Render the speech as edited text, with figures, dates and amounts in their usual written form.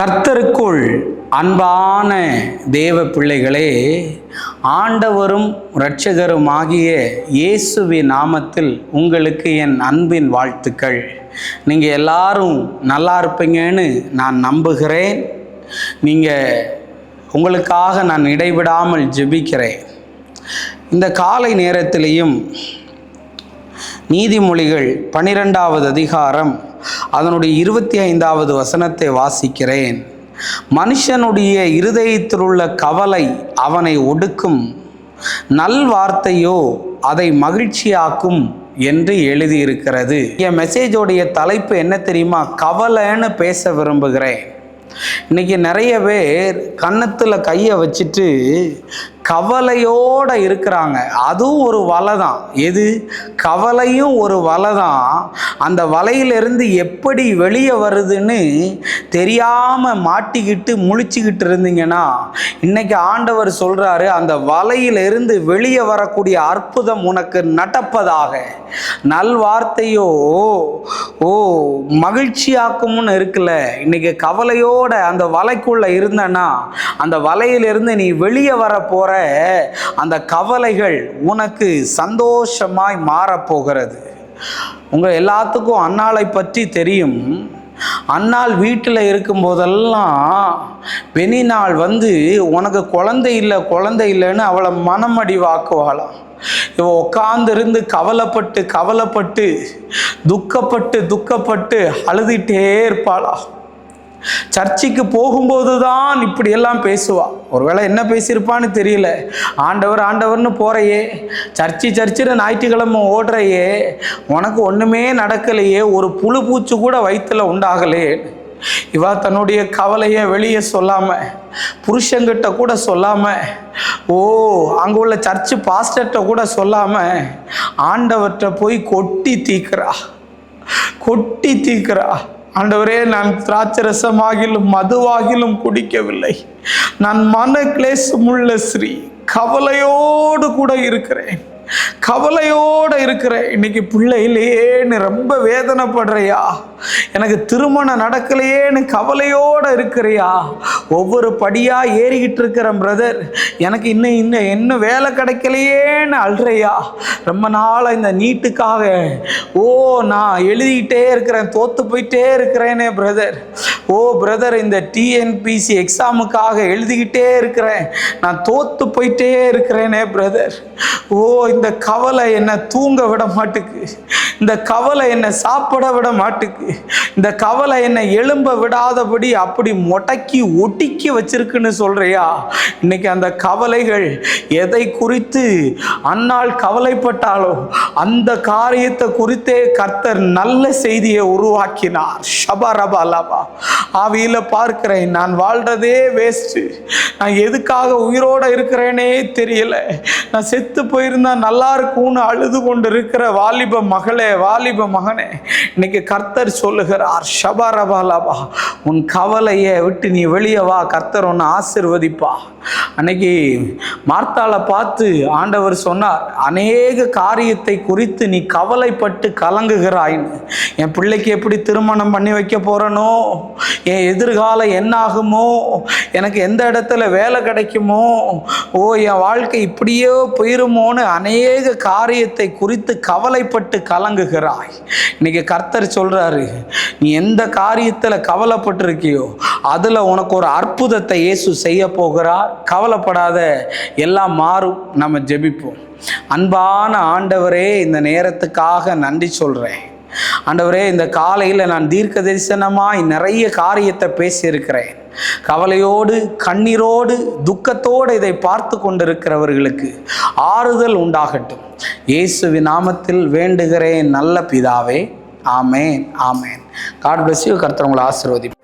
கர்த்தருக்குள் அன்பான தேவ பிள்ளைகளே, ஆண்டவரும் இரட்சகருமாகிய இயேசுவின் நாமத்தில் உங்களுக்கு என் அன்பின் வாழ்த்துக்கள். நீங்கள் எல்லாரும் நல்லா இருப்பீங்கன்னு நான் நம்புகிறேன். உங்களுக்காக நான் இடைவிடாமல் ஜெபிக்கிறேன். இந்த காலை நேரத்திலையும் நீதிமொழிகள் 12வது அதிகாரம் அதனுடைய 25வது வசனத்தை வாசிக்கிறேன். மனுஷனுடைய இருதயத்திலுள்ள கவலை அவனை ஒடுக்கும், நல்வார்த்தையோ அதை மகிழ்ச்சியாக்கும் என்று எழுதியிருக்கிறது. என் மெசேஜோடைய தலைப்பு என்ன தெரியுமா? கவலைன்னு பேச விரும்புகிறேன். இன்னைக்கு நிறைய பேர் கன்னத்தில் கையை வச்சுட்டு கவலையோடு இருக்கிறாங்க. அதுவும் ஒரு வலை தான். எது? கவலையும் ஒரு வலை தான். அந்த வலையிலிருந்து எப்படி வெளியே வருதுன்னு தெரியாமல் மாட்டிக்கிட்டு முழிச்சுக்கிட்டு இருந்தீங்கன்னா, இன்னைக்கு ஆண்டவர் சொல்கிறாரு, அந்த வலையிலிருந்து வெளியே வரக்கூடிய அற்புதம் உனக்கு நடப்பதாக. நல்வார்த்தையோ மகிழ்ச்சியாக்கும்னு இருக்குல்ல. இன்னைக்கு கவலையோட அந்த வலைக்குள்ள இருந்தனா, அந்த வலையிலிருந்து நீ வெளியே வர போற அந்த கவலைகள் உனக்கு சந்தோஷமாய் மாறப்போகிறது. உங்க எல்லாத்துக்கும் அன்னாளை பற்றி தெரியும். அன்னாள் வீட்டில் இருக்கும்போதெல்லாம் பெனினாள் உனக்கு குழந்தை இல்லைன்னு அவளை மனமடிவாக்குவாளாம். இவ உட்கார்ந்து கவலைப்பட்டு துக்கப்பட்டு அழுதுகிட்டே இருப்பாளா. சர்ச்சுக்கு போகும்போது தான் இப்படியெல்லாம் பேசுவா. ஒருவேளை என்ன பேசியிருப்பான்னு தெரியல. ஆண்டவர்னு போறையே, சர்ச்சுன்னு ஞாயிற்றுக்கிழமை ஓடுறையே, உனக்கு ஒன்றுமே நடக்கலையே, ஒரு புழு பூச்சு கூட வயிற்றுல உண்டாகலே. இவா தன்னுடைய கவலையை வெளியே சொல்லாமல், புருஷங்கிட்ட கூட சொல்லாமல், அங்கே உள்ள சர்ச்சு பாஸ்டர்கிட்ட கூட சொல்லாமல் ஆண்டவர்கிட்ட போய் கொட்டி தீக்கிறா. ஆண்டவரே, நான் திராட்சரசமாகிலும் மதுவாகிலும் குடிக்கவில்லை. நான் மன கிளேசமுள்ள ஸ்ரீ, கவலையோடு கூட இருக்கிறேன். இன்னைக்கு பிள்ளை இல்லையேன்னு ரொம்ப வேதனைப்படுறியா? எனக்கு திருமணம் நடக்கலையேன்னு கவலையோடு இருக்கிறியா? ஒவ்வொரு படியா ஏறிக்கிட்டு இருக்கிற பிரதர், எனக்கு இன்னும் வேலை கிடைக்கலையேன்னு அழுறியா? ரொம்ப நாளாக இந்த நீட்டுக்காக நான் எழுதிக்கிட்டே இருக்கிறேன், தோத்து போயிட்டே இருக்கிறேனே பிரதர். பிரதர், இந்த டிஎன்பிசி எக்ஸாமுக்காக எழுதிக்கிட்டே இருக்கிறேன், நான் தோத்து போயிட்டே இருக்கிறேனே பிரதர். இந்த கவலை என்னை தூங்க விட மாட்டுக்கு, இந்த கவலை என்னை சாப்பிட விட மாட்டுக்கு, இந்த கவலை என்னை எழும்ப விடாதபடி அப்படி ஒடுக்கி வச்சிருக்குன்னு சொல்றியா? இன்னைக்கு அந்த கவலைகள் எதை குறித்து அன்னாள் கவலைப்பட்டாலோ அந்த காரியத்தை குறித்தே கர்த்தர் நல்ல செய்தியை உருவாக்கினார். ஷபரபாலபா. ஆவியில பார்க்கிறேன், நான் வாழ்றதே வேஸ்ட், நான் எதுக்காக உயிரோட இருக்கிறேனே தெரியல, நான் செத்து போயிருந்தா நல்லா இருக்கும்னு அழுது கொண்டு இருக்கிற வாலிப மகனே, இன்னைக்கு கர்த்தர் சொல்லுகிறார், ஷபரபாலபா, உன் கவலையை விட்டு நீ வெளியே வா, கர்த்தர் உன்னை ஆசீர்வதிப்பா. அன்னைக்கு மார்த்தாளை பார்த்து ஆண்டவர் சொன்னார், அநேக காரியத்தை குறித்து நீ கவலைப்பட்டு கலங்குகிறாயின்னு. என் பிள்ளைக்கு எப்படி திருமணம் பண்ணி வைக்க போறனோ, என் எதிர்காலம் என்ன ஆகுமோ, எனக்கு எந்த இடத்துல வேலை கிடைக்குமோ, என் வாழ்க்கை இப்படியே போயிருமோன்னு அநேக காரியத்தை குறித்து கவலைப்பட்டு கலங்குகிறாய். இன்னைக்கு கர்த்தர் சொல்றாரு, நீ எந்த காரியத்துல கவலைப்பட்டிருக்கியோ அதுல உனக்கு ஒரு அற்புதத்தை இயேசு செய்ய போகிறார். கவலைப்படாத, எல்லாம் மாறும். நம்ம ஜெபிப்போம். அன்பான ஆண்டவரே, இந்த நேரத்துக்காக நன்றி சொல்றேன். ஆண்டவரே, இந்த காலையில் நான் தீர்க்க தரிசனமாய் நிறைய காரியத்தை பேசியிருக்கிறேன். கவலையோடு, கண்ணீரோடு, துக்கத்தோடு இதை பார்த்து கொண்டிருக்கிறவர்களுக்கு ஆறுதல் உண்டாகட்டும். இயேசுவின் நாமத்தில் வேண்டுகிறேன் நல்ல பிதாவே. ஆமேன். God bless you. கர்த்தர் உங்களை ஆசீர்வதிப்பார்.